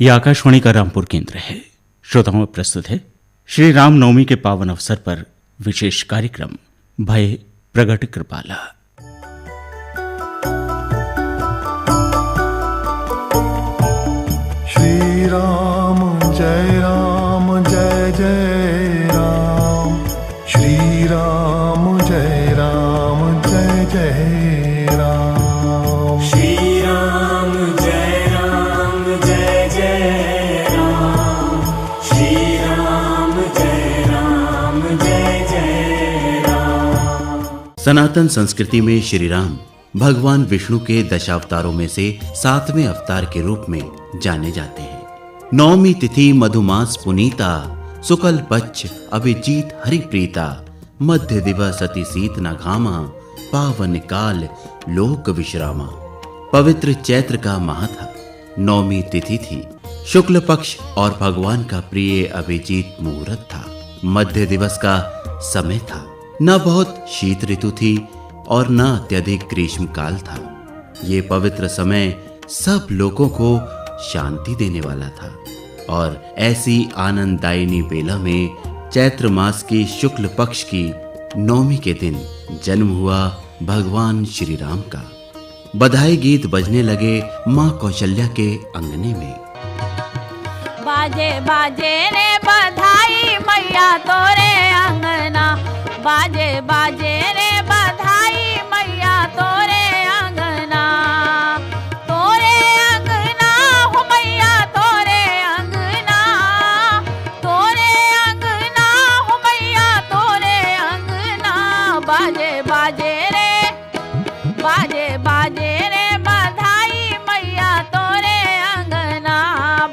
ये आकाशवाणी का रामपुर केंद्र है। श्रोताओं में प्रस्तुत है श्री राम नवमी के पावन अवसर पर विशेष कार्यक्रम भय प्रगट कृपाला। श्री राम जय जय राम, श्री राम जय जय राम, श्री राम जय जय राम, श्री राम जय जय राम। सनातन संस्कृति में श्री राम भगवान विष्णु के दशावतारों में से 7वें अवतार के रूप में जाने जाते हैं। नवमी तिथि मधुमास पुनीता, शुक्ल पक्ष अभिजीत हरिप्रीता, मध्य दिवस अति शीत न घामा, पावन काल लोक विश्रामा। पवित्र चैत्र का माह था, नवमी तिथि थी, शुक्ल पक्ष और भगवान का प्रिय अभिजीत मुहूर्त था। मध्य दिवस का समय था, न बहुत शीत ऋतु थी और न अत्यधिक ग्रीष्म काल था। ये पवित्र समय सब लोगों को शांति देने वाला था और ऐसी आनंददायिनी बेला में चैत्र मास की शुक्ल पक्ष की नवमी के दिन जन्म हुआ भगवान श्री राम का। बधाई गीत बजने लगे माँ कौशल्या के अंगने में। बाजे बाजे रे बधाई मैया तोरे अंगना, बाजे बाजे रे बधाई मैया तोरे अंगना, तोरे अंगना हो मैया तोरे अंगना, तोरे अंगना हो मैया तोरे अंगना। बाजे बाजे रे बधाई मैया तोरे अंगना,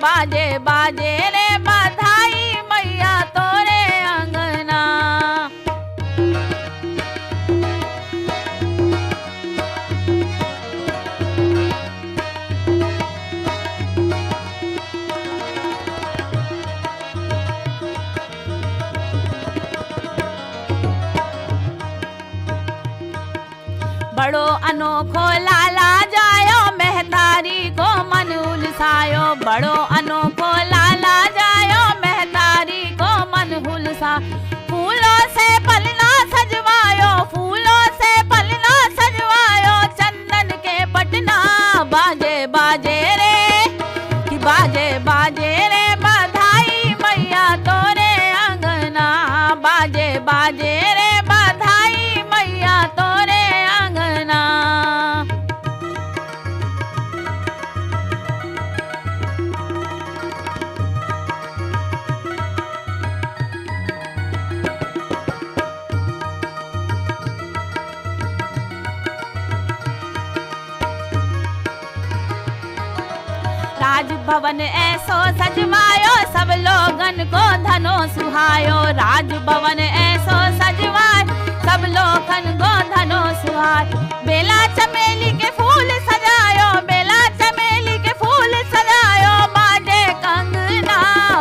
बाजे बाजे रे बधाई मैया तोरे अंगना। बड़ो अनोखो लाला जायो महतारी को मन उलसायो, बड़ो अनोखो लाला जायो महतारी को मन उलसा। फूलों से पलना सजवायो, फूलों से पलना सजवायो, चंदन के पटना। बाजे बाजे रे कि बाजे बाजे रे बधाई मैया तोरे अंगना, बाजे बाजे रे बधाई मैया तोरे अंगना। राजभवन ऐसो सजवायो, सब लोगन को धनो सुहायो, राजभवन ऐसो सजवायो, सब लोगन को धनो सुहायो। बेला चमेली के फूल सजायो, बेला चमेली के फूल सजायो, बाजे कंगना।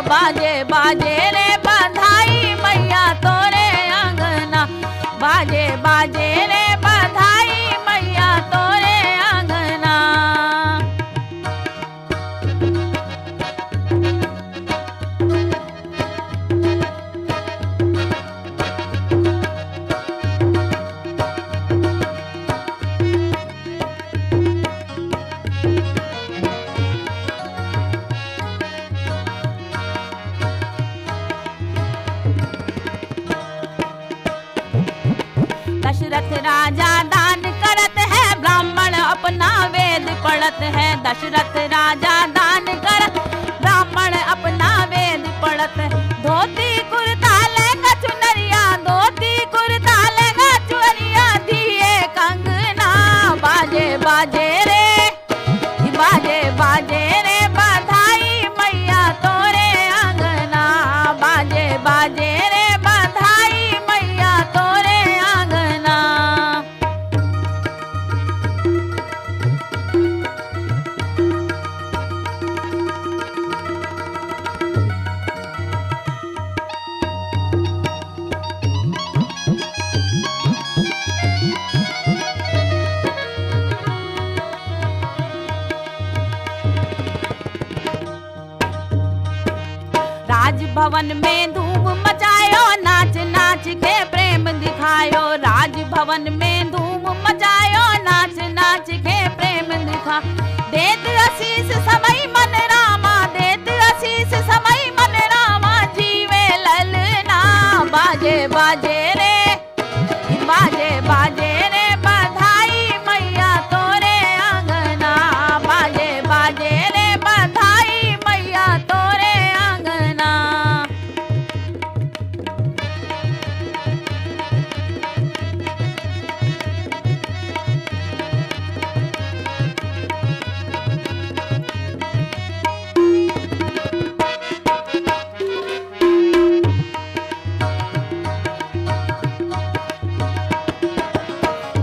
बाजे बाजे रे बधाई मैया तोरे अंगना, बाजे बाजे रे बधाई मैया तोरे अंगना। दशरथ राजा दान करत है, ब्राह्मण अपना वेद पढ़त है। दशरथ राजा दान करत, ब्राह्मण अपना वेद पढ़त है। धोती कुर्ता लहंगा चुनरिया, धोती कुर्ता लहंगा चुनरिया, दिए कंगना। बाजे बाजे रे बाजे बाजे रे बधाई मैया तोरे अंगना, बाजे बाजे रे बधाई मैया तोरे अंगना। राजभवन में धूम मचायो, नाच नाच के प्रेम दिखायो। राजभवन में धूम मचायो, नाच नाच के प्रेम दिखा। देत आशीष समय मन रामा, देत आशीष समय मन रामा, जीवे ललना। बाजे बाजे रे, बाजे बाजे रे, बधाई मैया तोरे आंगना। बाजे बाजे रे, बधाई मैया तोरे आंगना।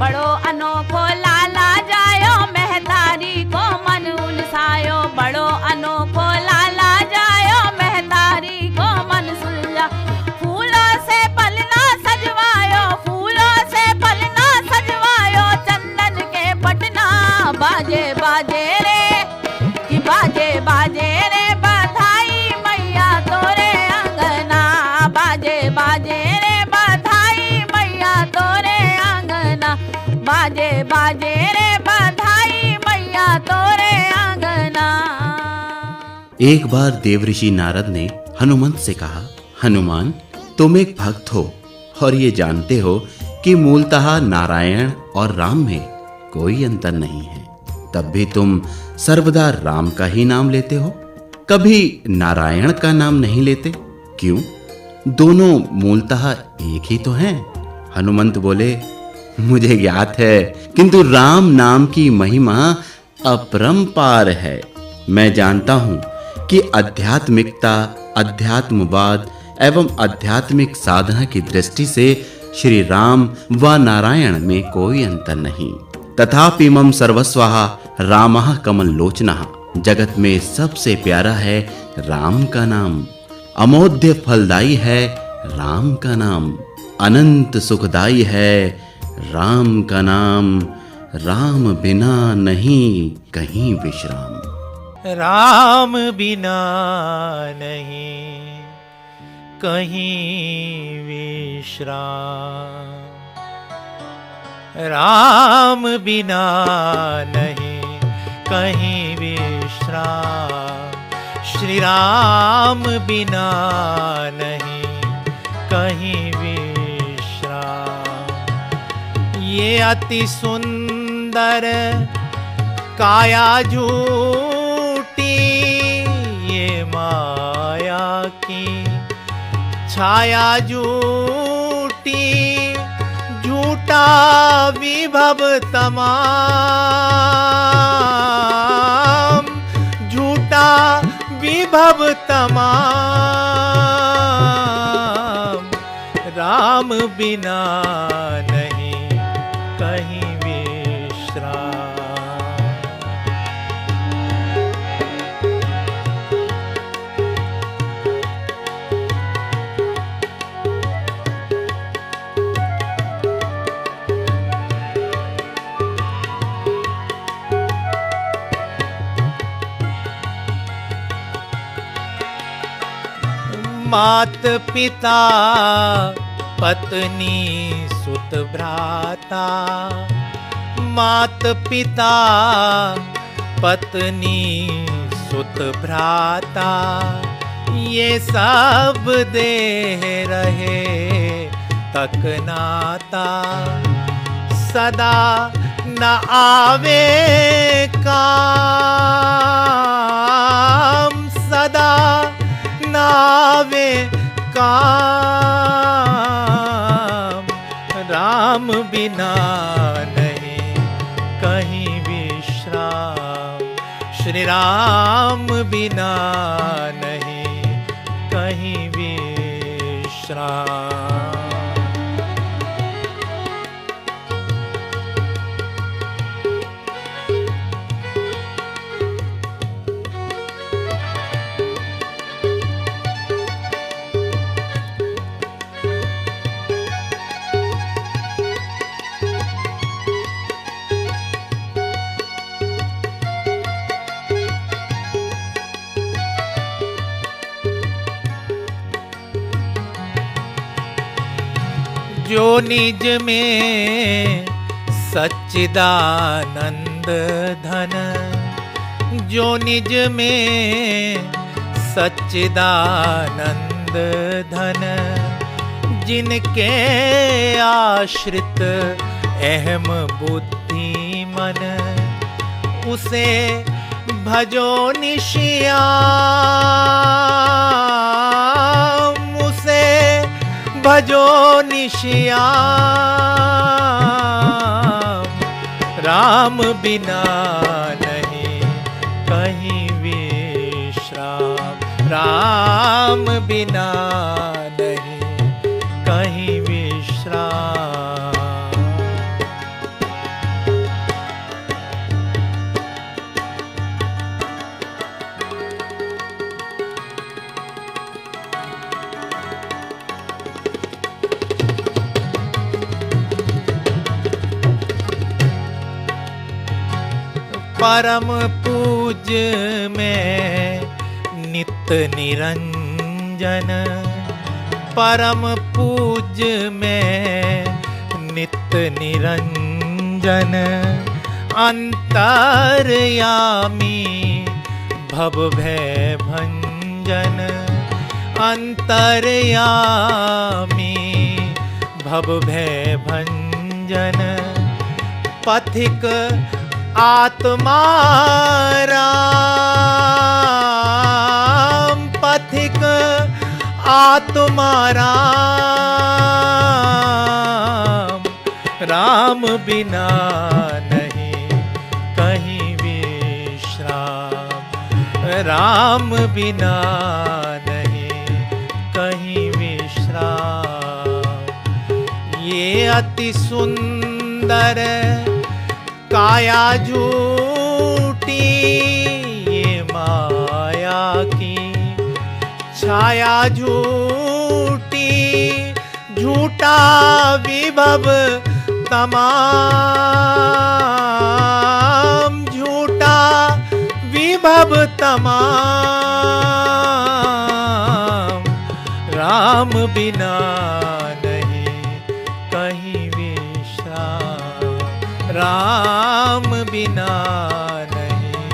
बड़ो अनोखो लाला जायो, महतारी को मन उलसायो। बड़ो अनोखो लाला जायो, महतारी को मन सुलझा। फूलों से पलना सजवायो, फूलों से पलना सजवायो, चंदन के पटना। बाजे बाजे रे, कि बाजे बाजे रे, बधाई मैया तोरे आंगना। बाजे बाजे रे, बधाई मैया तोरे आंगना। बाजे बाजे रे, बधाई मैया तोरे आंगना। एक बार देवऋषि नारद ने हनुमंत से कहा, हनुमान तुम एक भक्त हो और ये जानते हो कि मूलतः नारायण और राम में कोई अंतर नहीं है, तब भी तुम सर्वदा राम का ही नाम लेते हो, कभी नारायण का नाम नहीं लेते, क्यों? दोनों मूलतः एक ही तो हैं। हनुमंत बोले, मुझे ज्ञात है, किंतु राम नाम की महिमा अपरंपार है। मैं जानता हूं कि आध्यात्मिकता, अध्यात्मवाद एवं आध्यात्मिक साधना की दृष्टि से श्री राम व नारायण में कोई अंतर नहीं। तथापि मम सर्वस्वः रामः कमल लोचनः। जगत में सबसे प्यारा है राम का नाम, अमोध्य फलदायी है राम का नाम, अनंत सुखदायी है राम का नाम। राम बिना नहीं कहीं विश्राम। राम बिना नहीं कहीं विश्राम। राम बिना नहीं कहीं विश्राम। श्री राम बिना नहीं कहीं विश्राम। ये अति सुंदर काया झूठी, ये माया की छाया झूठी, झूठा विभव तमाम, झूठा विभव तमाम। राम बिना नहीं कहीं विश्राम। मात पिता पत्नी सुत भ्राता, मात पिता पत्नी सुत भ्राता, ये सब देह रहे तक नाता। सदा न आवे काम, सदा नावे काम। राम बिना नहीं कहीं विश्राम। श्री राम बिना नहीं कहीं विश्राम। जो निज में सच्चिदानंद धन, जो निज में सच्चिदानंद धन, जिनके आश्रित अहम बुद्धि मन, उसे भजो निशियाम, उसे भजो निशियाम। राम बिना नहीं कहीं विश्राम, राम बिना नहीं कहीं विश्राम। परम पूज्य में नित्य निरंजन, परम पूज्य में नित्य निरंजन, अंतर्यामी भव भय भंजन, अंतर्यामी भव भय भंजन। पथिक आत्मा राम, पथिक आत्मा राम, राम बिना नहीं कहीं विश्राम, राम बिना नहीं कहीं विश्राम। ये अति सुंदर काया झूठी, ये माया की छाया झूठी, झूठा विभव तमाम, झूठा विभव तमाम। राम बिना नहीं कहीं विश्राम, राम बिना नहीं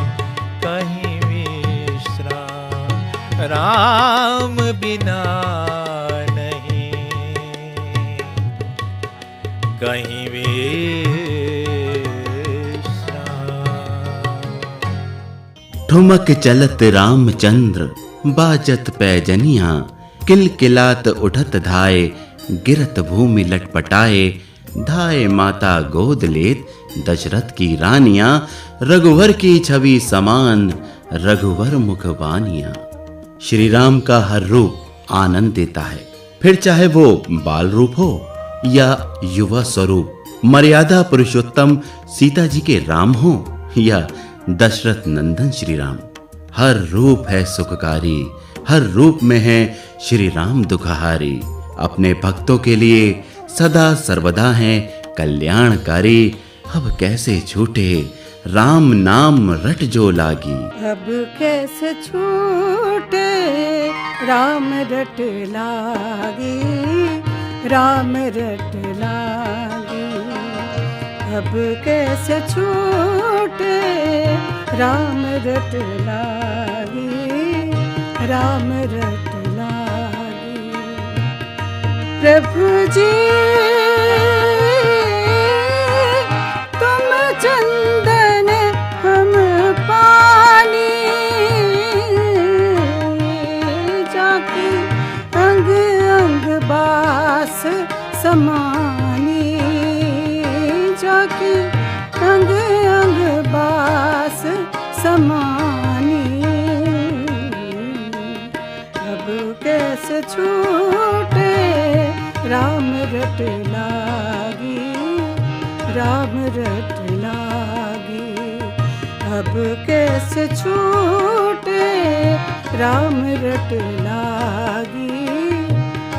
कहीं विश्राम, राम बिना नहीं कहीं विश्राम। ठुमक चलत रामचंद्र, बाजत पैजनिया, किलकिलात उठत धाय, गिरत भूमि लटपटाए, धाय माता गोद लेत दशरथ की रानियां, रघुवर की छवि समान रघुवर मुखबानियां। श्री राम का हर रूप आनंद देता है, फिर चाहे वो बाल रूप हो या युवा स्वरूप, मर्यादा पुरुषोत्तम सीता जी के राम हो या दशरथ नंदन श्री राम। हर रूप है सुखकारी, हर रूप में है श्री राम दुखहारी। अपने भक्तों के लिए सदा सर्वदा हैं कल्याणकारी। अब कैसे छूटे राम नाम रट जो लागी, अब कैसे छूटे राम रट लागी, राम रट लागी। अब कैसे छूटे राम रट लागी, राम रट लागी। प्रभु जी तुम चंदन हम पानी, जाके अंग अंग बास समानी, जाके अंग अंग बास समानी। अब कैसे छूटे राम रट लागी, राम रट लागी। अब कैसे छूटे राम रट लागी,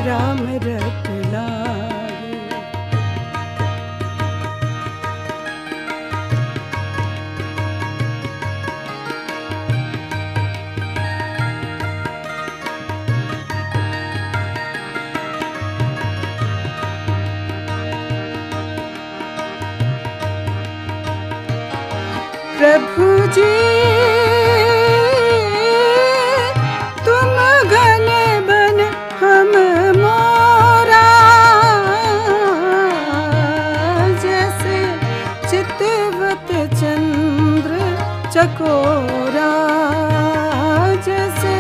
राम रट लागी। प्रभु जी तुम घन बन हम मोरा, जैसे चितवत चंद्र चकोरा, जैसे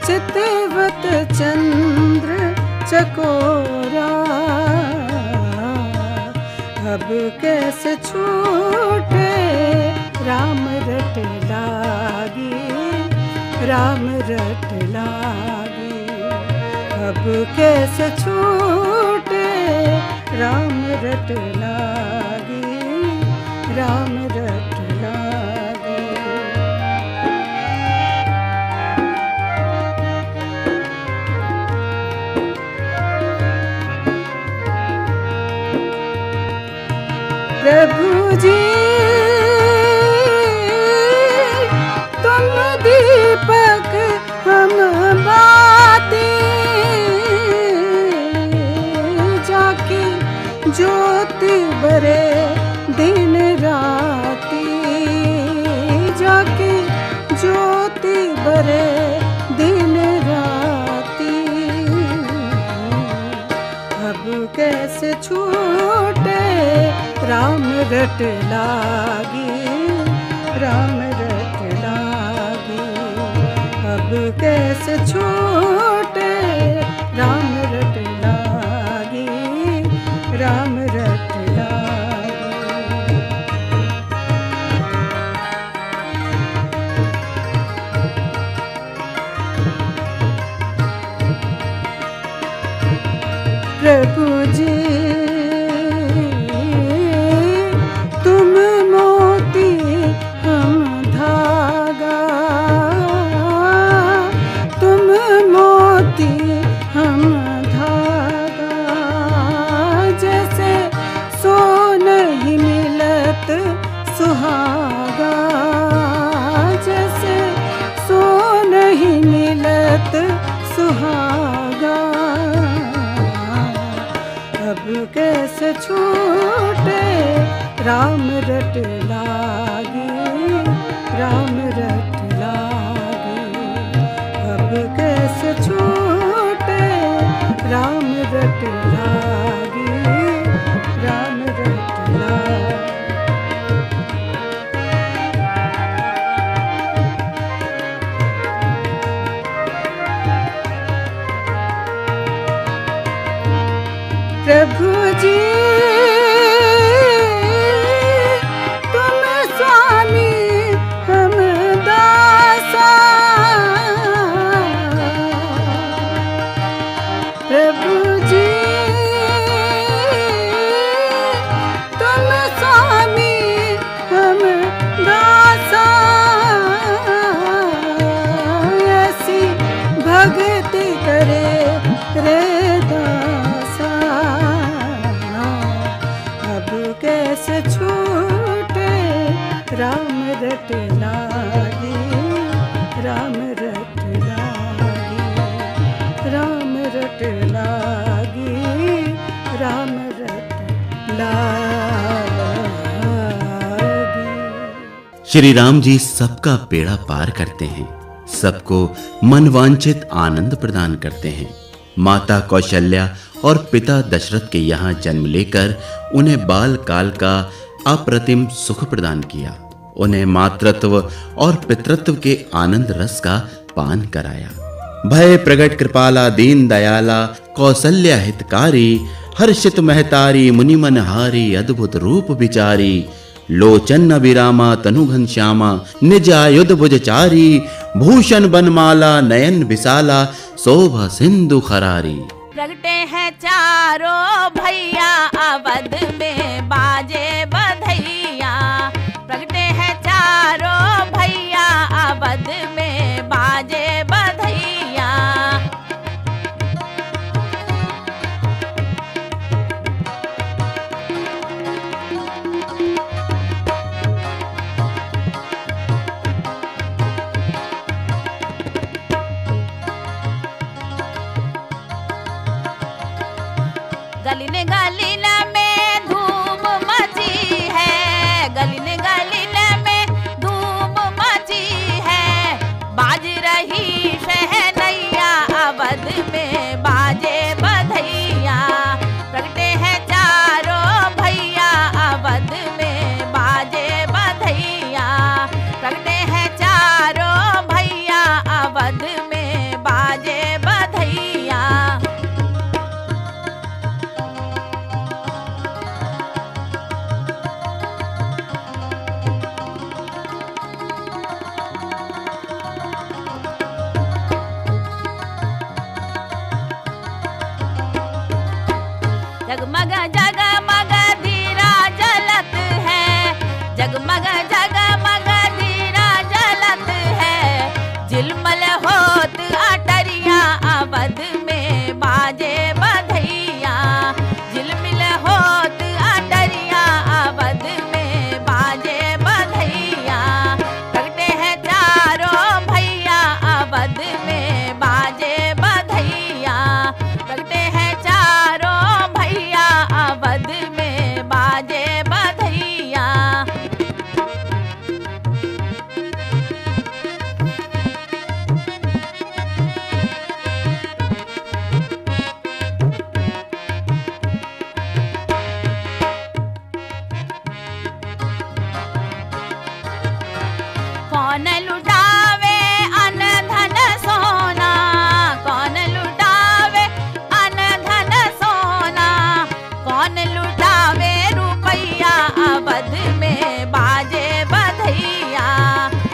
चितवत चंद्र चकोरा। अब कैसे छूटे राम रट लागी, राम रट लागी। अब कैसे छूटे राम रट लागी, राम रट लागी। प्रभु जी तुम दीपक हम बाती, जाके ज्योति बरे दिन राती, जाके ज्योति बरे दिन राती। अब कैसे छूटे राम रट लागी, राम रट लागी। अब कैसे छूटे राम रट लागी, राम रट लागी। प्रभु जी तुम मोती हम धागा, तुम मोती हम धागा, जैसे सो नहीं मिलत सुहागा, जैसे सो नहीं मिलत सुहागा। अब कैसे छूटे राम रट लागी, राम रट लागी। अब कैसे छूटे राम रट लागी, राम रट लागी। प्रभु जी तुम स्वामी हम दासा, प्रभु जी तुम स्वामी हम दासा। ऐसी भक्ति करे रे दासा। अब कैसे छूटे राम रट लागी, राम रट लागी, राम रट लागी, राम रट लागी। श्री राम जी सबका बेड़ा पार करते हैं, सबको मनवांछित आनंद प्रदान करते हैं। माता कौशल्या और पिता दशरथ के यहाँ जन्म लेकर उन्हें बाल काल का अप्रतिम सुख प्रदान किया। उन्हें मातृत्व और पितृत्व के आनंद रस का पान कराया। भय प्रगट कृपाला दीन दयाला कौशल्या हितकारी, हर्षित महतारी मुनि मनहारी अद्भुत रूप विचारी। लोचन अभिरामा तनु घनश्यामा निज आयुध भुजचारी। भूषण बनमाला नयन विशाला शोभा सिंधु खरारी। प्रगटे हैं चारों भैया अवध में बाजे बधैया। प्रगटे हैं चारों भैया अवध में बाजे बधैया। गलीने गलीने में धूम मची है, गलीने गलीने में जगमग जगमग दीरा जलत है, जगमग जगमग दीरा जलत है। झिलमिल होत अटरिया अवध में बाजे बधैया, झिलमिल होत अटरिया अवध में बाजे बधैया। प्रगटे हैं चारों भैया अवध में बाजे बधैया, प्रगटे हैं चारों भैया अवध में बाजे बधैया। कौन लुटावे अन धन सोना, कौन लुटावे अन धन सोना, कौन लुटावे रुपैया अवध में बाजे बधैया,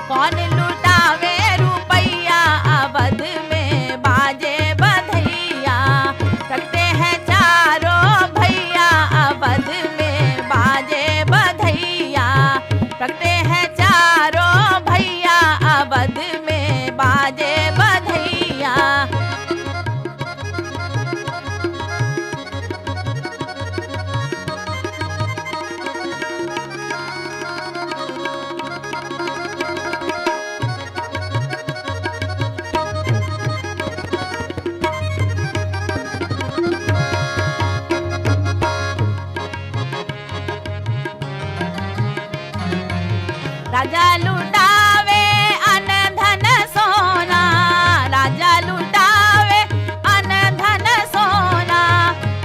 कौन लुटावे रुपैया अवध में बाजे बधैया। करते हैं चारों भैया अवध में बाजे बधैया, करते हैं चारों भैया अवध में बाजे बधैया। राजा लुटावे अन धन सोना, राजा लुटावे अन धन सोना,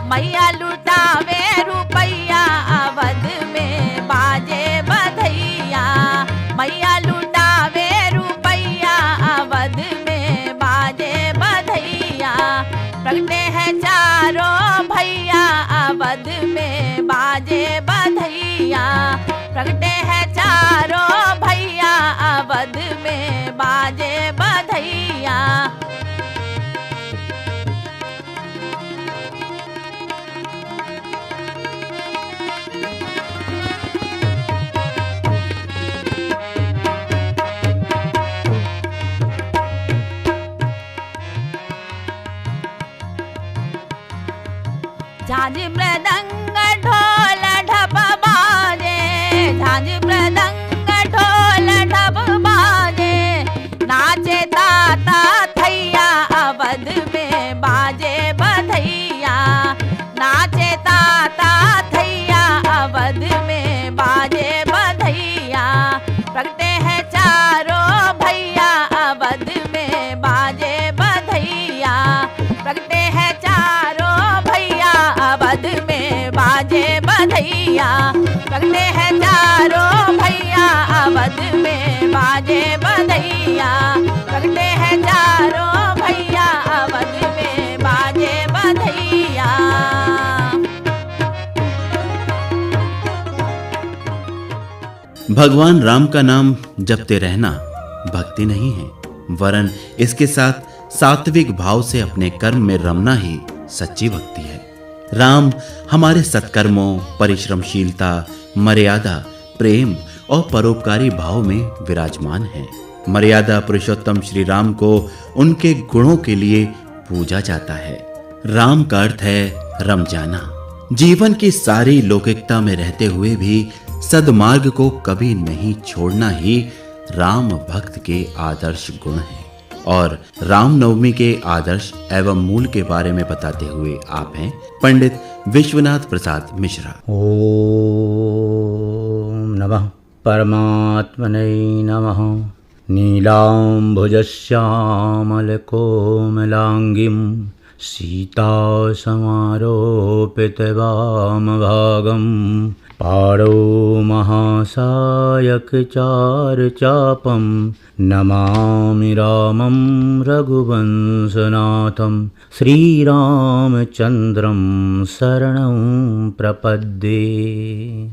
मैया लुटावे रुपैया अवध में बाजे बधैया, मैया लुटावे रुपैया अवध में बाजे बधैया। प्रगटे हैं चारों भैया अवध में बाजे बधैया, प्रगटे हैं चारों भैया अवध में बाजे बधैया। झांझ मृदंग ढोल ढप बाजे, झांझ मृदंग ढोल ढप बाजे। नाचे ताता थैया अवध में बाजे बधैया, नाचे ताता थैया अवध में बाजे बधैया। प्रगटे हैं चारों भैया अवध में बाजे बधैया, प्रगटे हैं चारों भैया अवध में बाजे बधैया, प्रगटे हैं चारों भैया अवध में बाजे बधैया, प्रगटे हैं चारों भैया अवध में बाजे बधैया। भगवान राम का नाम जपते रहना भक्ति नहीं है, वरन इसके साथ सात्विक भाव से अपने कर्म में रमना ही सच्ची भक्ति है। राम हमारे सत्कर्मों, परिश्रमशीलता, मर्यादा, प्रेम और परोपकारी भाव में विराजमान है। मर्यादा पुरुषोत्तम श्री राम को उनके गुणों के लिए पूजा जाता है। राम का अर्थ है रम जाना। जीवन की सारी लौकिकता में रहते हुए भी सद्मार्ग को कभी नहीं छोड़ना ही राम भक्त के आदर्श गुण हैं। और रामनवमी के आदर्श एवं मूल के बारे में बताते हुए आप हैं पंडित विश्वनाथ प्रसाद मिश्रा। ओम नमः परमात्मने नमः। नीलाम्भुजश्यामलकोमलांगिं सीतासमारोपितवामभागं पाणौ महासायकचारुचापं नमामि रामं रघुवंशनाथं श्रीरामचन्द्रं शरणं प्रपद्ये।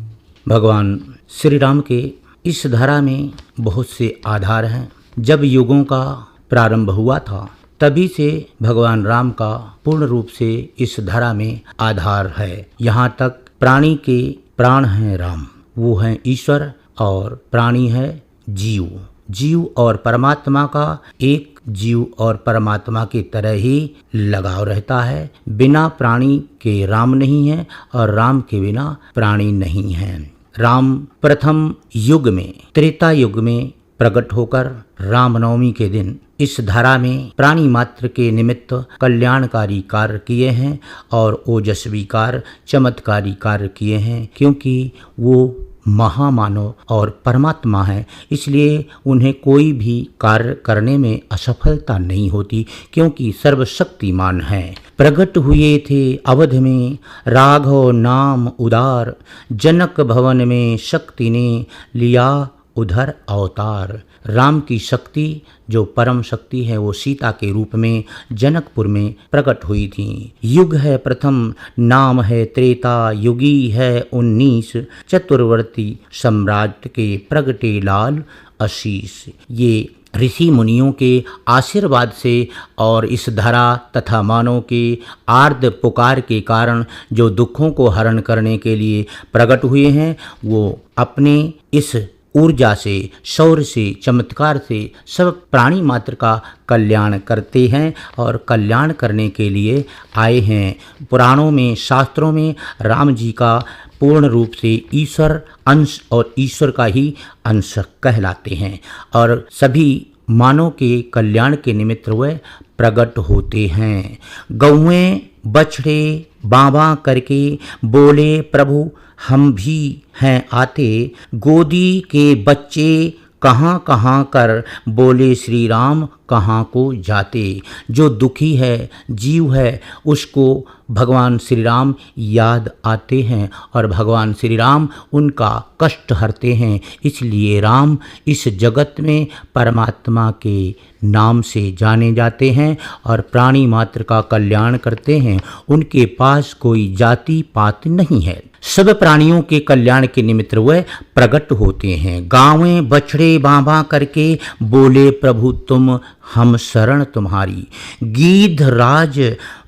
भगवान श्री राम के इस धारा में बहुत से आधार हैं। जब युगों का प्रारंभ हुआ था तभी से भगवान राम का पूर्ण रूप से इस धरा में आधार है। यहाँ तक प्राणी के प्राण हैं राम, वो हैं ईश्वर, और प्राणी है जीव। जीव और परमात्मा का एक जीव और परमात्मा की तरह ही लगाव रहता है। बिना प्राणी के राम नहीं है और राम के बिना प्राणी नहीं है। राम प्रथम युग में, त्रेता युग में प्रकट होकर रामनवमी के दिन इस धरा में प्राणी मात्र के निमित्त कल्याणकारी कार्य किए हैं और ओजस्वी कार्य, चमत्कारी कार्य किए हैं। क्योंकि वो महामानव और परमात्मा है, इसलिए उन्हें कोई भी कार्य करने में असफलता नहीं होती, क्योंकि सर्वशक्तिमान है। प्रकट हुए थे अवध में राघव नाम उदार, जनक भवन में शक्ति ने लिया उधर अवतार। राम की शक्ति जो परम शक्ति है वो सीता के रूप में जनकपुर में प्रकट हुई थी। युग है प्रथम, नाम है त्रेता, युगी है 19, चतुर्वर्ती सम्राट के प्रगटे लाल आशीष। ये ऋषि मुनियों के आशीर्वाद से और इस धरा तथा मानव के आर्द्र पुकार के कारण जो दुखों को हरण करने के लिए प्रकट हुए हैं, वो अपने इस ऊर्जा से, शौर्य से, चमत्कार से सब प्राणी मात्र का कल्याण करते हैं और कल्याण करने के लिए आए हैं। पुराणों में, शास्त्रों में राम जी का पूर्ण रूप से ईश्वर अंश और ईश्वर का ही अंश कहलाते हैं और सभी मानव के कल्याण के निमित्त वह प्रकट होते हैं। गौएं बछड़े बाबा करके बोले प्रभु हम भी हैं आते, गोदी के बच्चे कहाँ कहाँ कर बोले श्री राम कहाँ को जाते। जो दुखी है, जीव है, उसको भगवान श्री राम याद आते हैं और भगवान श्री राम उनका कष्ट हरते हैं। इसलिए राम इस जगत में परमात्मा के नाम से जाने जाते हैं और प्राणी मात्र का कल्याण करते हैं। उनके पास कोई जाति पात नहीं है, सब प्राणियों के कल्याण के निमित्त वह प्रकट होते हैं। गाँवें बछड़े बाबा करके बोले प्रभु तुम हम शरण तुम्हारी, गीध राज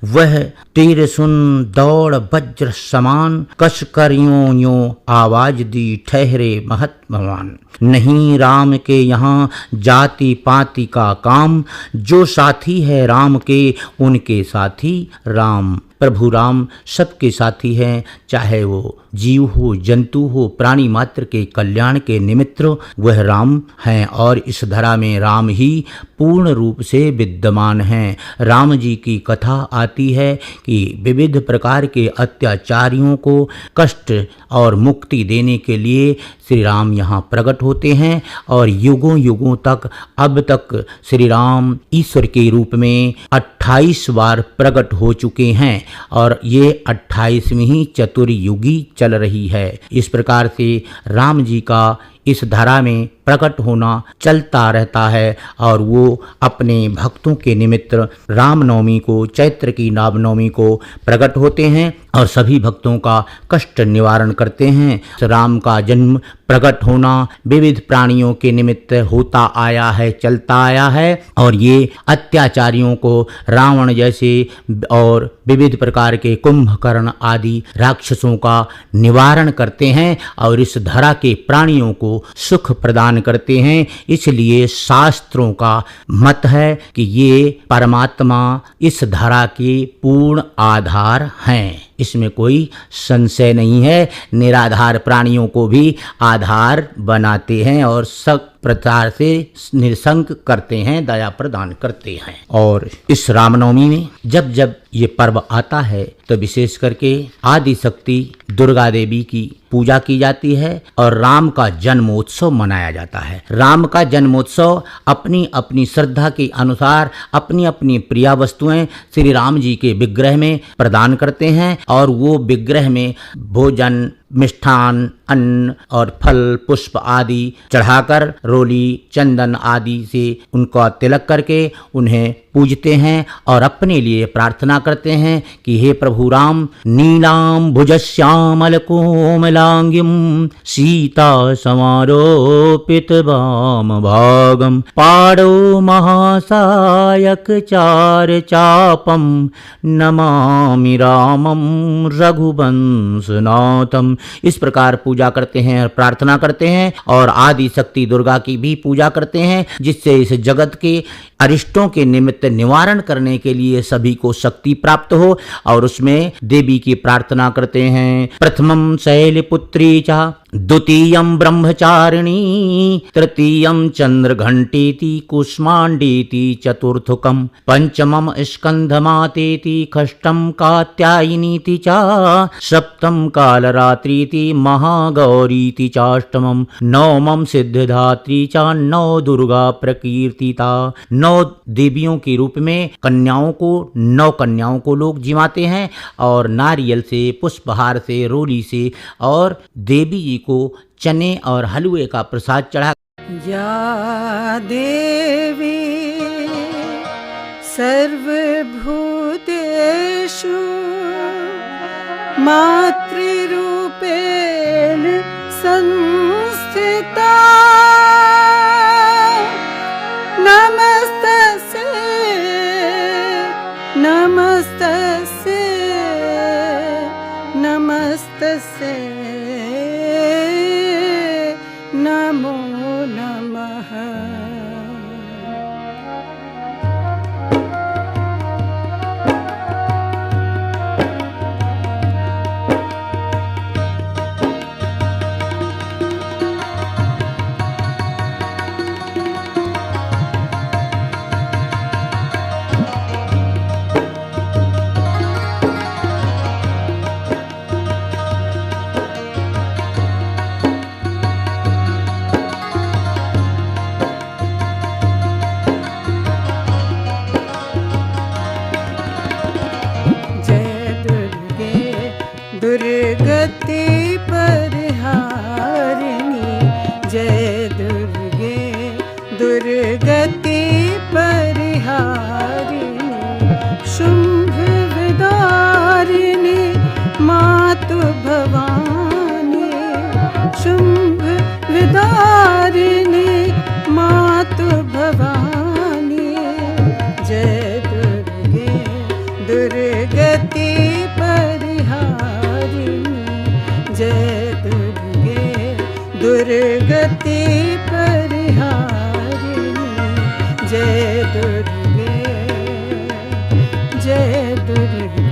वह तीर सुन दौड़ वज्र समान, कस कर यों यों आवाज दी ठहरे महत्मवान। नहीं राम के यहाँ जाति पाति का काम, जो साथी है राम के उनके साथी राम। प्रभु राम सबके साथी हैं, चाहे वो जीव हो, जंतु हो, प्राणी मात्र के कल्याण के निमित्त वह राम हैं और इस धरा में राम ही पूर्ण रूप से विद्यमान हैं। राम जी की कथा आती है कि विविध प्रकार के अत्याचारियों को कष्ट और मुक्ति देने के लिए श्री राम यहाँ प्रकट होते हैं और युगों युगों तक अब तक श्री राम ईश्वर के रूप में 28 बार प्रकट हो चुके हैं और ये 28वीं ही चतुर्युगी चल रही है। इस प्रकार से राम जी का इस धरा में प्रकट होना चलता रहता है और वो अपने भक्तों के निमित्त रामनवमी को, चैत्र की रामनवमी को प्रकट होते हैं और सभी भक्तों का कष्ट निवारण करते हैं। राम का जन्म प्रकट होना विविध प्राणियों के निमित्त होता आया है, चलता आया है और ये अत्याचारियों को रावण जैसे और विविध प्रकार के कुंभकर्ण आदि राक्षसों का निवारण करते हैं और इस धरा के प्राणियों को सुख प्रदान करते हैं। इसलिए शास्त्रों का मत है कि ये परमात्मा इस धरा के पूर्ण आधार हैं, इसमें कोई संशय नहीं है। निराधार प्राणियों को भी आधार बनाते हैं और सब प्रकार से निरसंक करते हैं, दया प्रदान करते हैं। और इस रामनवमी में जब जब ये पर्व आता है तो विशेष करके आदि शक्ति दुर्गा देवी की पूजा की जाती है और राम का जन्मोत्सव मनाया जाता है। राम का जन्मोत्सव अपनी अपनी श्रद्धा के अनुसार अपनी अपनी प्रिय वस्तुएं श्री राम जी के विग्रह में प्रदान करते हैं और वो विग्रह में भोजन, मिष्ठान, अन्न और फल पुष्प आदि चढ़ाकर रोली, चंदन आदि से उनका तिलक करके उन्हें पूजते हैं और अपने लिए प्रार्थना करते हैं कि हे प्रभु रघुराम नीलाम भुजश्यामल कोमलांगिम सीता समारोपित वाम भागम पाड़ो महासायक चार चापम नमामि रामम रघुवंशनाथम। इस प्रकार पूजा करते हैं और प्रार्थना करते हैं और आदि शक्ति दुर्गा की भी पूजा करते हैं, जिससे इस जगत के अरिष्टों के निमित्त निवारण करने के लिए सभी को शक्ति प्राप्त हो। और उसमें देवी की प्रार्थना करते हैं। प्रथमम शैलपुत्री च द्वितीयं ब्रह्मचारिणी तृतीयं चंद्रघंटेति कुष्मांडेति चतुर्थकं पंचमं स्कंधमातेति षष्ठं कात्यायनीति च सप्तम कालरात्रीति महागौरीति चाष्टमं नवमं सिद्धधात्री च नौ दुर्गा प्रकीर्तिता। 9 देवियों के रूप में कन्याओं को लोग जिमाते हैं और नारियल से, पुष्पहार से, रोली से और देवी जी को चने और हलवे का प्रसाद चढ़ा। या देवी सर्वभूतेषु मातृरूपेण संस्थिता नमस्तस्यै नमस्तस्यै नमस्तस्यै नमो नमः। दुर्गति परिहारिणी जय दुर्गे दुर्गति परिहारिणी शुंभ विदारिणी मातु भवानी शुंभ विदारिणी मातु भवानी जय दुर्गे दुर्गति जय दुर्गे दुर्गति परिहारिणी जय दुर्गे जय दुर्गे।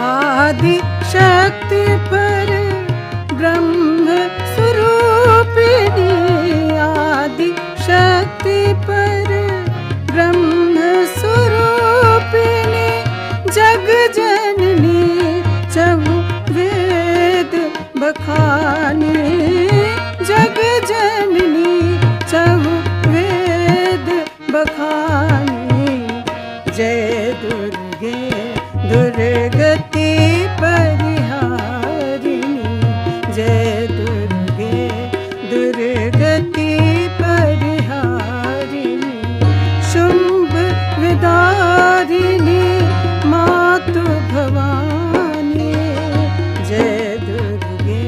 आदि शक्ति पर ब्रह्म स्वरूपिणी आदि शक्ति पर ब्रह्म स्वरूपिणी जग जननी चहु वेद बखानी जग जननी चहु वेद बखानी जय दुर्गे दुर्गति परिहारिणी जय दुर्गे दुर्गति परिहारिणी शुंभ विदारिणी मातु भवानी जय दुर्गे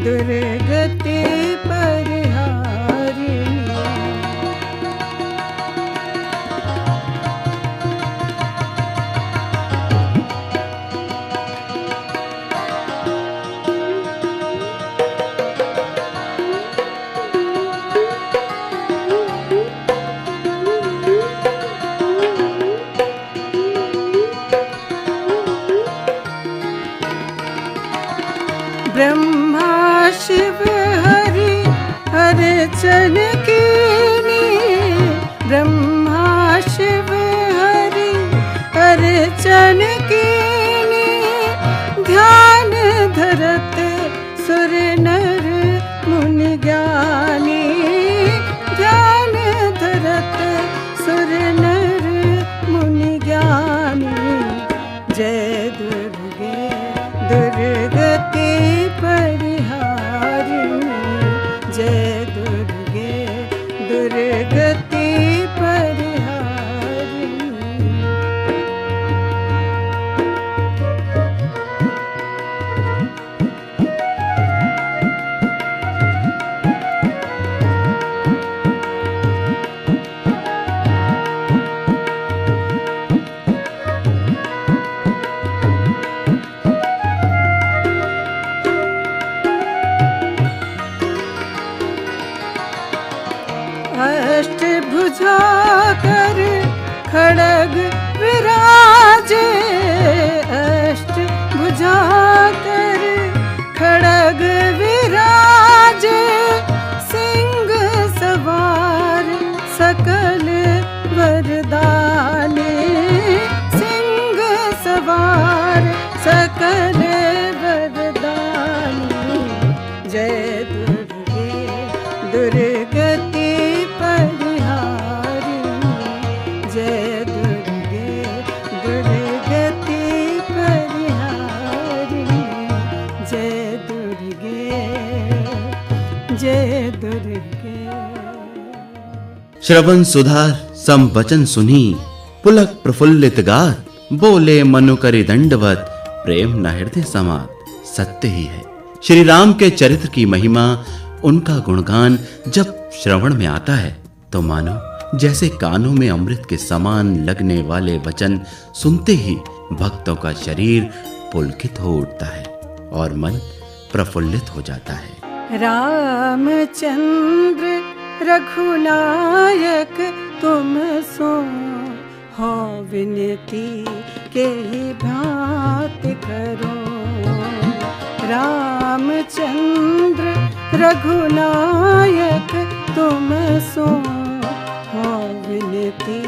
दुर्गति परिहारिणी। ब्रह्मा शिव हरि अर्चन कीनी ब्रह्मा शिव हरि अर्चन कीनी ध्यान धरत सुर दुर्गति परिहारिणी जय दुर्गे दुर्गति परिहारिणी। अष्टभुजा कर खड्ग विराजे अष्टभुजा कर खड्ग विराजे सिंह सवार सकल वरदाने सिंह सवार सकल वरदाने जय दुर्गे दुर्गति परिहारिणी जय दुर्गे दुर्गति परिहारिणी जय दुर्गे जय दुर्गे। श्रवण सुधार सम वचन सुनी पुलक प्रफुल्लित गात बोले मनु करि दंडवत प्रेम न हृदय समात। सत्य ही है, श्री राम के चरित्र की महिमा, उनका गुणगान जब श्रवण में आता है तो मानो जैसे कानों में अमृत के समान लगने वाले वचन सुनते ही भक्तों का शरीर पुलकित हो उठता है और मन प्रफुल्लित हो जाता है। रामचंद्र रघुनायक तुम सो हो विनती के ही भांति करो। रामचंद्र रघुनायक तुम सो हो विनती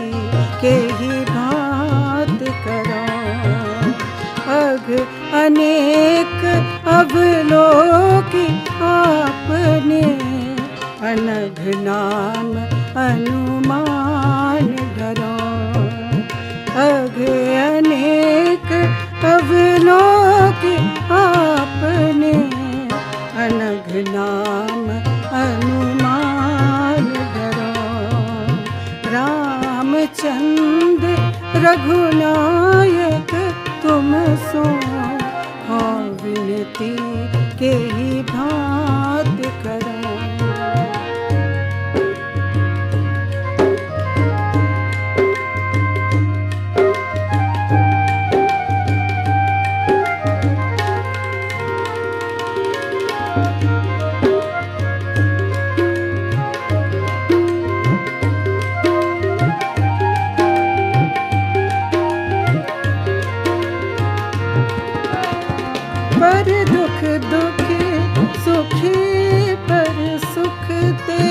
के ही भांति करो। अघ अनेक अवलोकी आपने अनघ नाम अनुमान धरो। अघ अनेक अवलोकी आपने अनघ नाम अनुमान धरो। रामचंद्र रघुनायक तुम सो हो विनती के ही भांति करो। पर दुख दुखी सुखी पर सुख दे।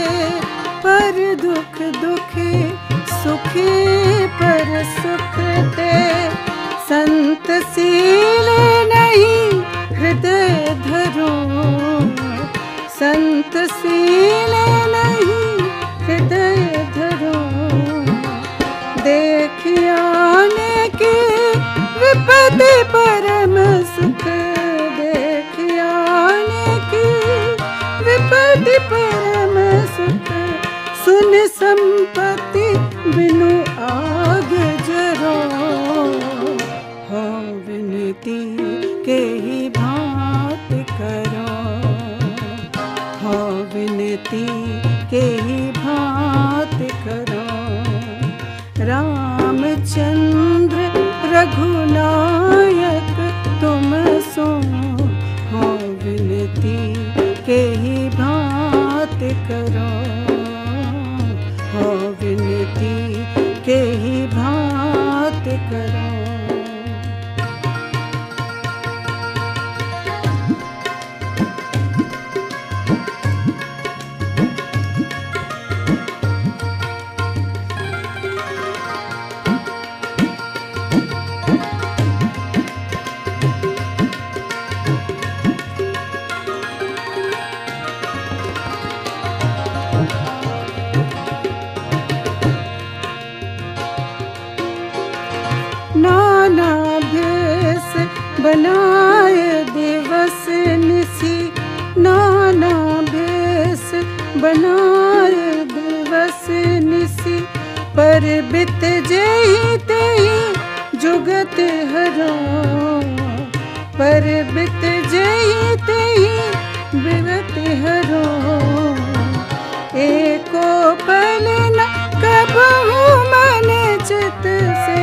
पर दुख दुखी सुखी पर सुख दे। संत सील नहीं हृदय धरो। संत सील नहीं हृदय धरो। देखियाने की विपत्ति परम सुख। विपत्ति परम सुख सुन संपत्ति बिनु आग जरो। हो विनती के ही भांति करो। हो विनती के ही भांति करो। रामचंद्र रघुनायक तुम सो हो विनती के ही भांति करो। हो विनती के ही भांति करो। बनाए दिवस निसी नाना भेष बनाए दिवस निसी पर बित जही तेहि जुगत हरा पर बित जही तेहि विगत हरो एको पल न कबहु मन चित से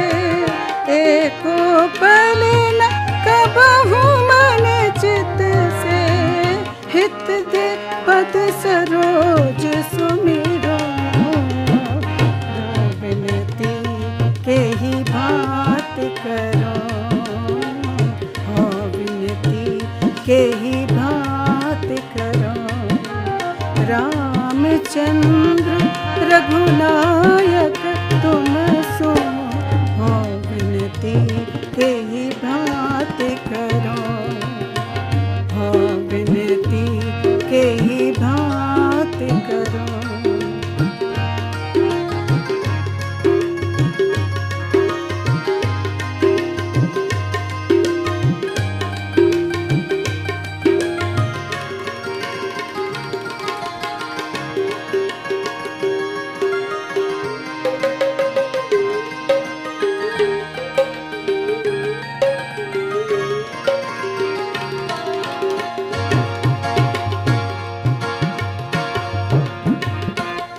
एको पल न कबहु मन चित से हित दे पद सरोज सुमिरो विनती के ही बात करो विनती के ही बात करो रामचंद्र रघुनायक तुम सो हो विनती के ही बात करो हो विनती के ही बात करो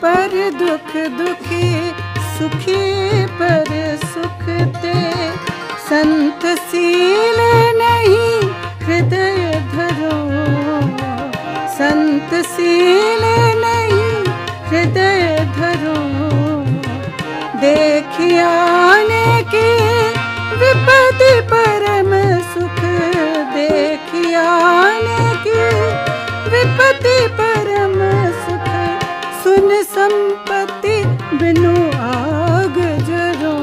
पर दुख दुखी सुखी पर सुख ते संत सील नहीं हृदय धरो संत सील नहीं हृदय धरो देखियाने की विपत्ति परम सुख देखियाने की विपत्ति परम सुख सुन संपत्ति बिनु आग जरो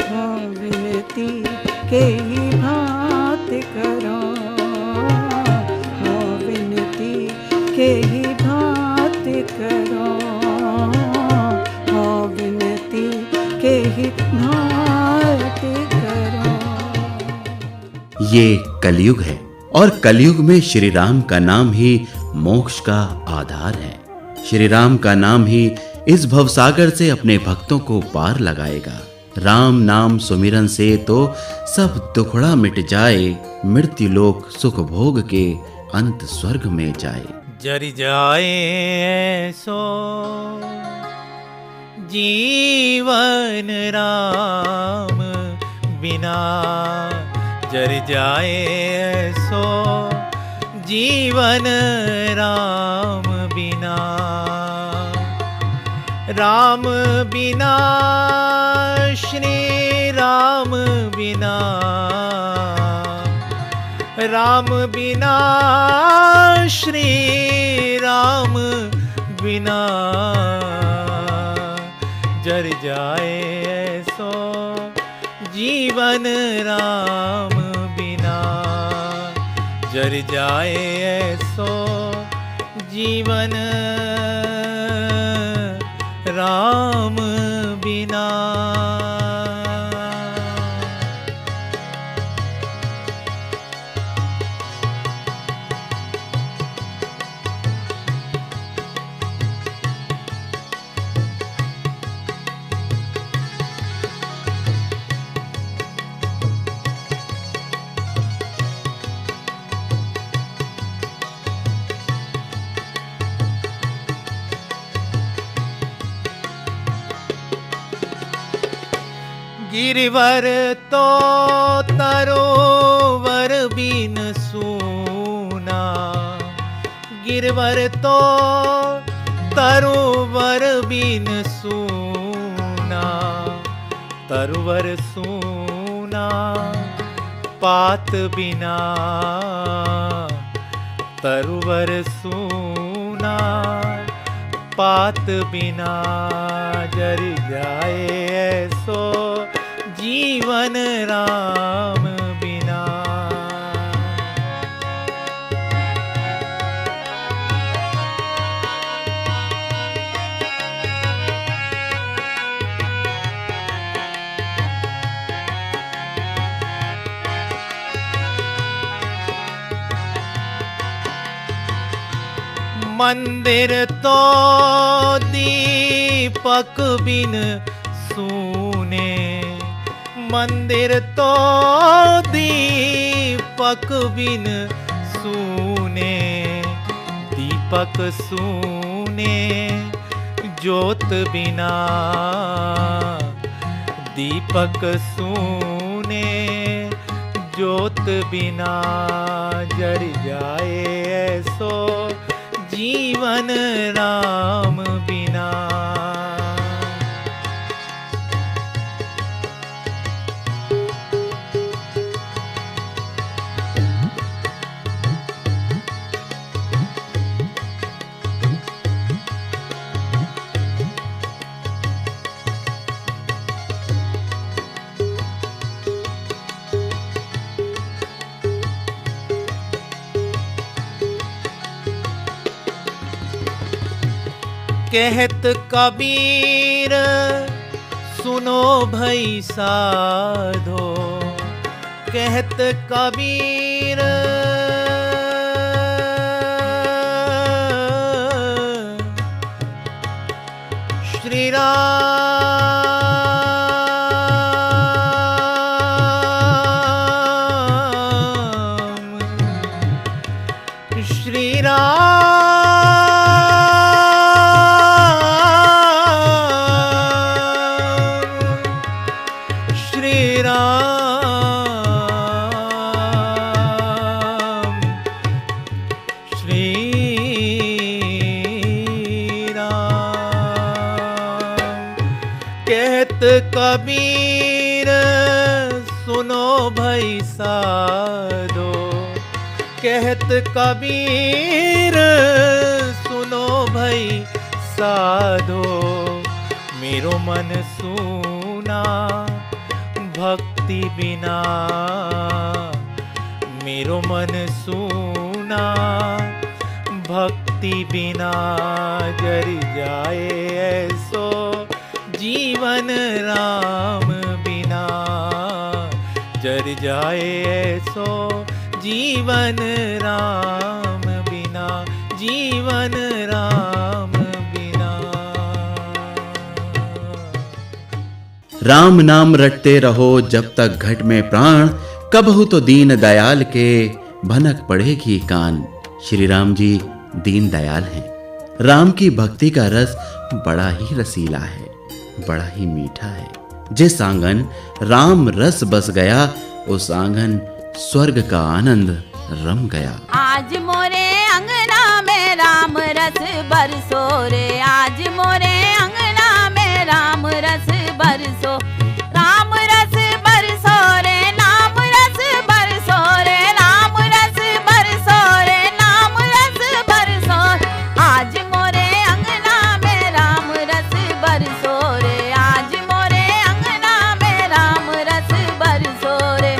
हो विनती के ही भात करो हो विनती के ही भात करो हो विनती के ही भात करो। ये कलयुग है और कलयुग में श्री राम का नाम ही मोक्ष का आधार है। श्री राम का नाम ही इस भवसागर से अपने भक्तों को पार लगाएगा। राम नाम सुमिरन से तो सब दुखड़ा मिट जाए, मृत्यु लोक सुख भोग के अंत स्वर्ग में जाए। जर जाए ऐसो जीवन राम बिना, जर जाए ऐसो जीवन राम बिना, राम बिना श्री राम बिना, राम बिना श्री राम बिना, जर जाए ऐसो जीवन राम बिना, जर जाए ऐसो जीवन राम बिना। गिरवर तो तरोवर बिन सूना, गिरवर तो तरोवर बिन सूना, तरोवर सूना पात बिना, तरोवर सूना पात बिना, जर जाए ऐसो जीवन राम बिना। मंदिर तो दीपक बिन सूने, मंदिर तो दीपक बिन सूने, दीपक सूने ज्योत बिना, दीपक सूने ज्योत बिना, जड़ जाए ऐसो जीवन राम बिना। कहत कबीर सुनो भई साधो, कहत कबीर श्री राम, श्री राम, कबीर सुनो भई साधो, कहत कबीर सुनो भई साधो, मेरो मन सूना भक्ति बिना, मेरो मन सूना भक्ति बिना, जर जाए ऐसो जीवन राम बिना, जर जाए ऐसो जीवन राम बिना, जीवन राम बिना। राम नाम रटते रहो जब तक घट में प्राण, कबहू तो दीन दयाल के भनक पड़ेगी कान। श्री राम जी दीन दयाल हैं। राम की भक्ति का रस बड़ा ही रसीला है, बड़ा ही मीठा है। जिस आंगन राम रस बस गया, उस आंगन स्वर्ग का आनंद रम गया। आज मोरे अंगना में राम रस बरसो रे, आज मोरे अंगना में राम रस बरसो, राम रस बरसो रे, नाम रस बरसो रे, राम रस बरसो रे, नाम रस बरसो, आज मोरे अंगना में राम रस बरसो रे, आज मोरे अंगना में राम रस बरसो रे।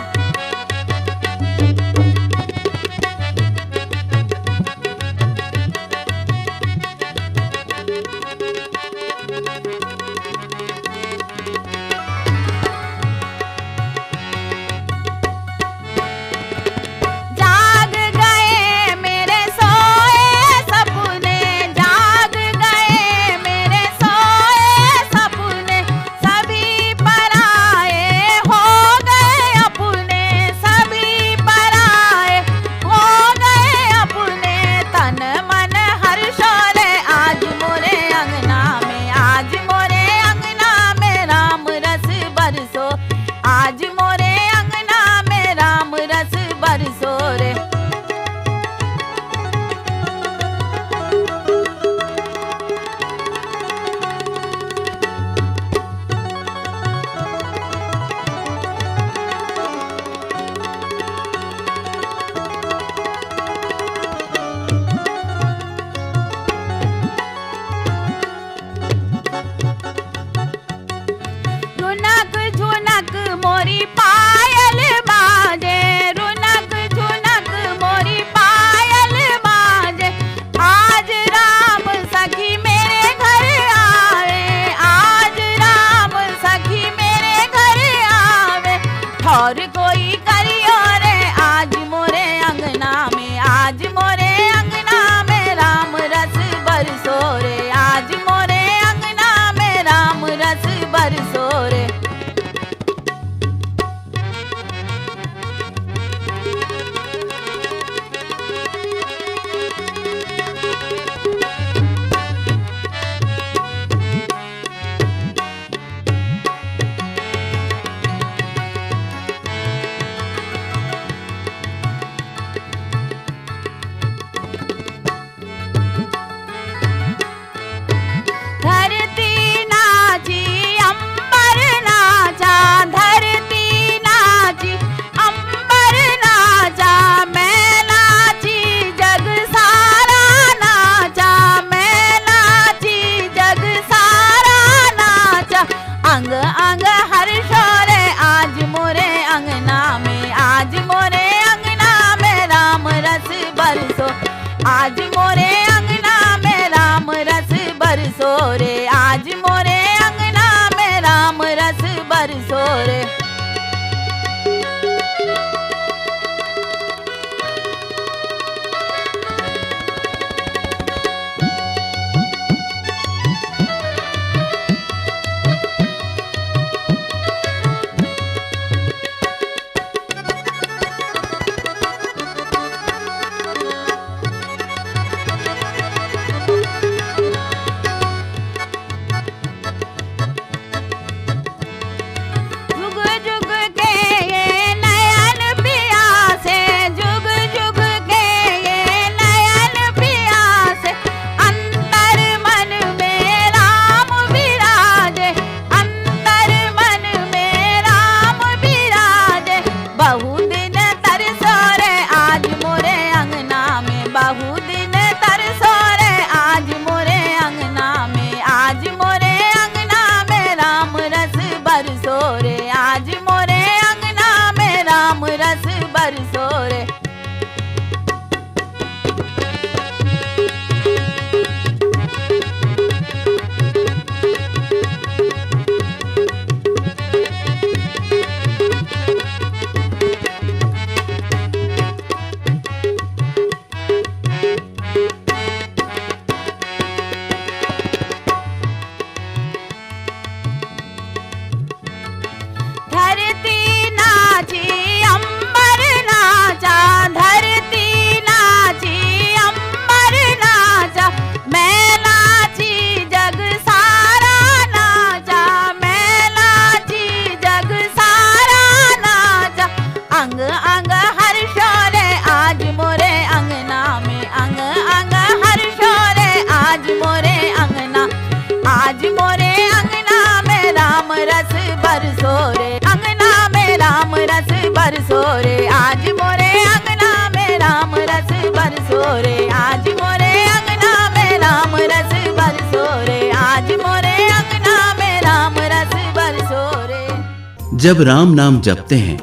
जब राम नाम जपते हैं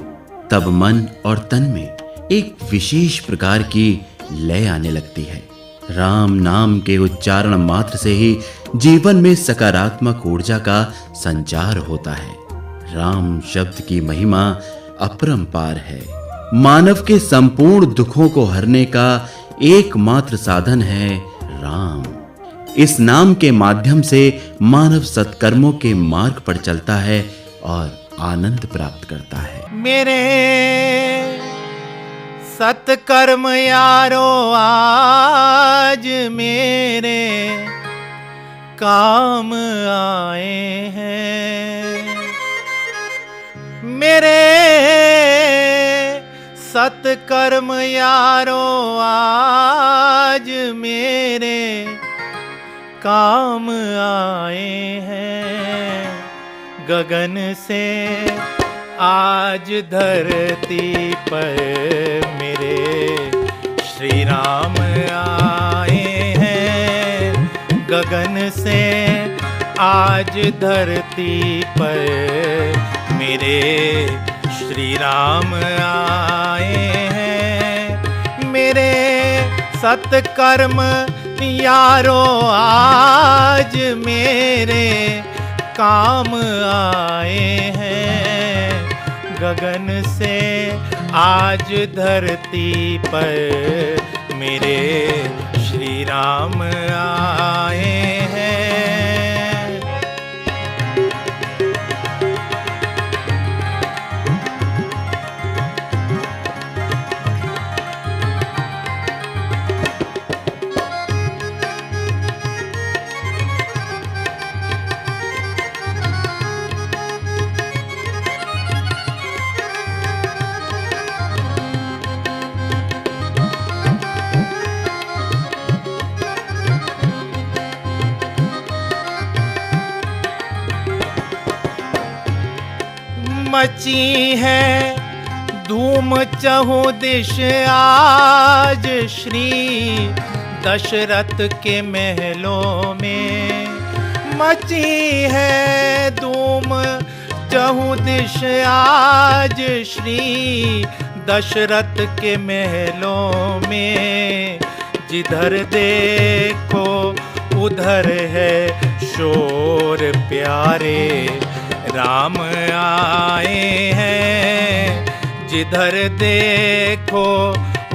तब मन और तन में एक विशेष प्रकार की लय आने लगती है। राम नाम के उच्चारण मात्र से ही जीवन में सकारात्मक ऊर्जा का संचार होता है। राम शब्द की महिमा अपरंपार है। मानव के संपूर्ण दुखों को हरने का एकमात्र साधन है राम। इस नाम के माध्यम से मानव सत्कर्मों के मार्ग पर चलता है और आनंद प्राप्त करता है। मेरे सत्कर्म यारो आज मेरे काम आए हैं। मेरे सत्कर्म यारो आज मेरे काम आए हैं। गगन से आज धरती पर मेरे श्री राम आए हैं। गगन से आज धरती पर मेरे श्री राम आए हैं। मेरे सत्कर्म यारो आज मेरे काम आए हैं। गगन से आज धरती पर मेरे श्री राम आए हैं। मची है धूम चहुदिश आज श्री दशरथ के महलों में। मची है धूम चहुदिश आज श्री दशरथ के महलों में। जिधर देखो उधर है शोर प्यारे राम आए हैं। जिधर देखो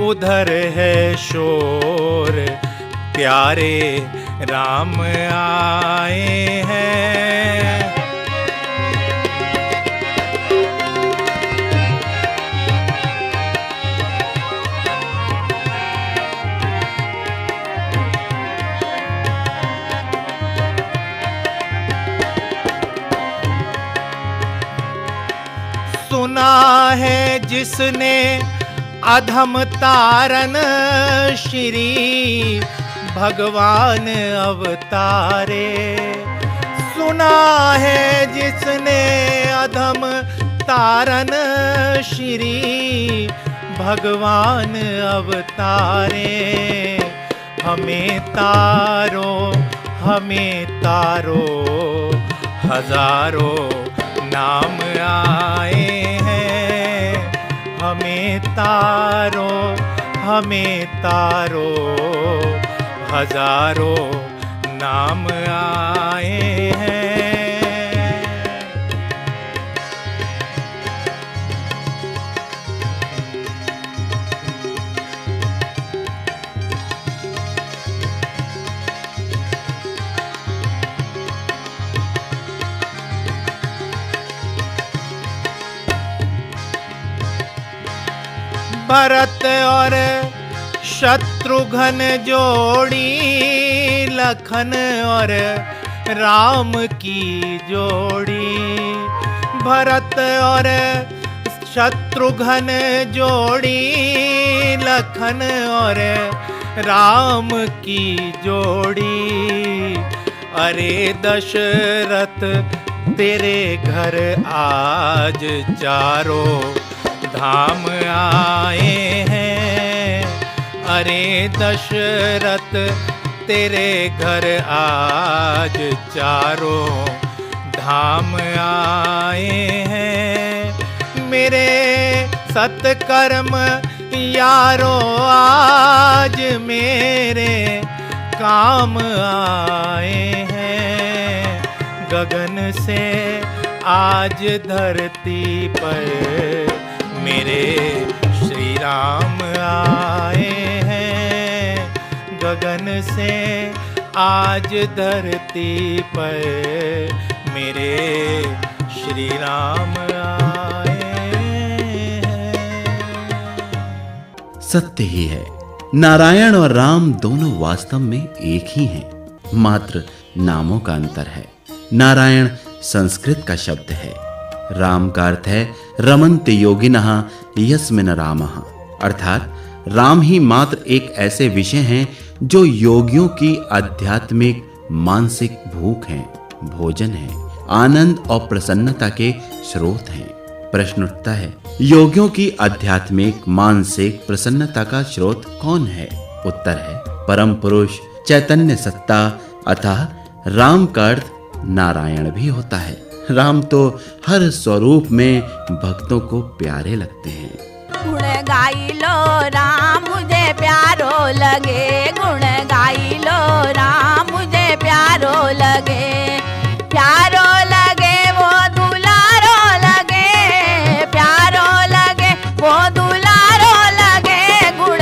उधर है शोर प्यारे राम आए हैं। सुना है जिसने अधम तारन श्री भगवान अवतारे। सुना है जिसने अधम तारन श्री भगवान अवतारे। हमें तारो हजारों नाम आए हैं। हमें तारो हजारों नाम आए हैं। भरत और शत्रुघ्न जोड़ी, लखन और राम की जोड़ी। भरत और शत्रुघ्न जोड़ी, लखन और राम की जोड़ी। अरे दशरथ तेरे घर आज चारों धाम आए हैं। अरे दशरथ तेरे घर आज चारों धाम आए हैं। मेरे सत्कर्म यारो आज मेरे काम आए हैं। गगन से आज धरती पर मेरे श्री राम आए हैं। गगन से आज धरती पर मेरे श्री राम आए हैं। सत्य ही है, नारायण और राम दोनों वास्तव में एक ही हैं, मात्र नामों का अंतर है। नारायण संस्कृत का शब्द है, राम का अर्थ है रमन्ते योगिनः यस्मिन् रामः, अर्थात राम ही मात्र एक ऐसे विषय हैं जो योगियों की आध्यात्मिक मानसिक भूख हैं, भोजन है, आनंद और प्रसन्नता के स्रोत हैं। प्रश्न उठता है, योगियों की आध्यात्मिक मानसिक प्रसन्नता का स्रोत कौन है? उत्तर है परम पुरुष चैतन्य सत्ता, अतः राम का अर्थ नारायण भी होता है। राम तो हर स्वरूप में भक्तों को प्यारे लगते हैं। गुण गाई लो राम मुझे प्यारो लगे, गुण गाई लो राम मुझे प्यारो लगे। प्यारो लगे वो दुलारो लगे, प्यारो लगे वो दुलारो लगे। गुण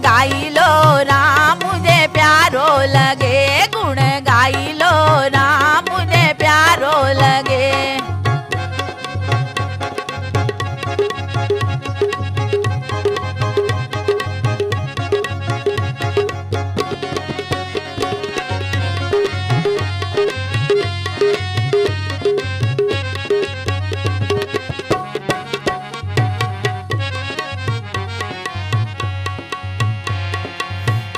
गाई लो राम मुझे प्यारो लगे, गुण गाई लो राम मुझे प्यारो लगे।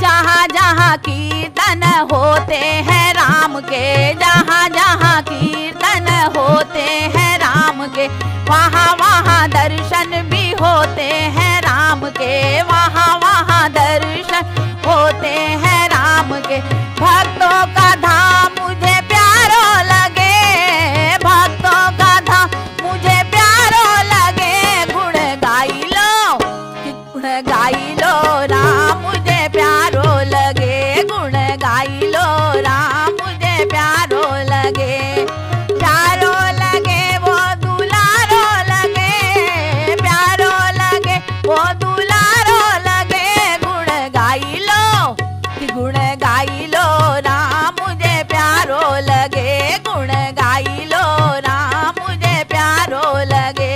जहाँ जहाँ कीर्तन होते हैं राम के, जहाँ जहाँ कीर्तन होते हैं राम के, वहाँ वहाँ दर्शन भी होते हैं राम के, वहाँ वहाँ दर्शन होते हैं राम के। भक्तों का धाम मुझे प्यारो लगे, भक्तों का धाम मुझे प्यारो लगे। गुण गाई लो राम मुझे प्यारो लगे, गुण गाई लो राम मुझे प्यारो लगे। प्यारो लगे वो दुलारो लगे, प्यारो लगे वो दुलारो लगे। गुण गाई लो राम मुझे प्यारो लगे, गुण गाई लो राम मुझे प्यारो लगे।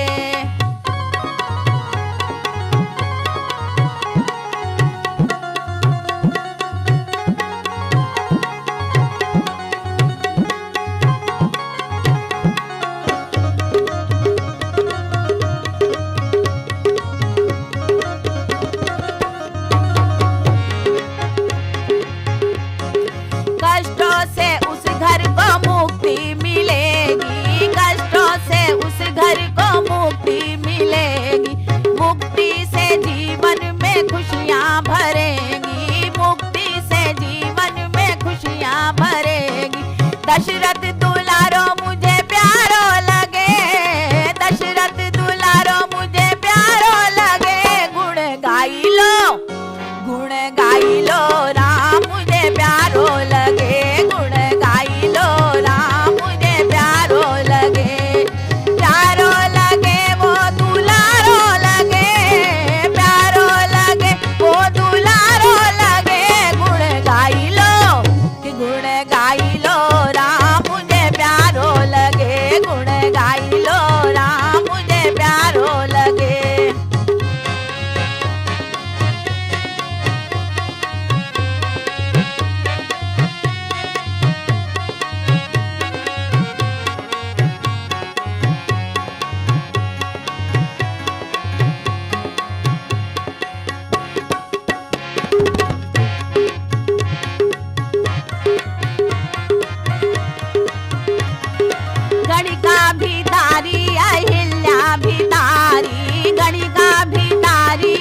कष्टों से उस घर को मुक्ति मिलेगी, कष्टों से उस घर को मुक्ति मिलेगी। मुक्ति से जीवन में खुशियाँ भरेंगी, मुक्ति से जीवन में खुशियाँ भरेगी। दशरथ दुलारो मुझे प्यारो लगे, दशरथ दुलारो मुझे प्यारो लगे। गुण गाई लो राम मुझे प्यारो लगे, गुण गाई लो राम मुझे प्यारो लगे। प्यारो लगे वो दुलारो लगे, प्यारो लगे वो दुलारो लगे। गुण गाई लो राम मुझे प्यारो लगे, गुण गाई लो राम मुझे प्यारो लगे। गणिका भितारी अहिल्या भितारी, गणिका भितारी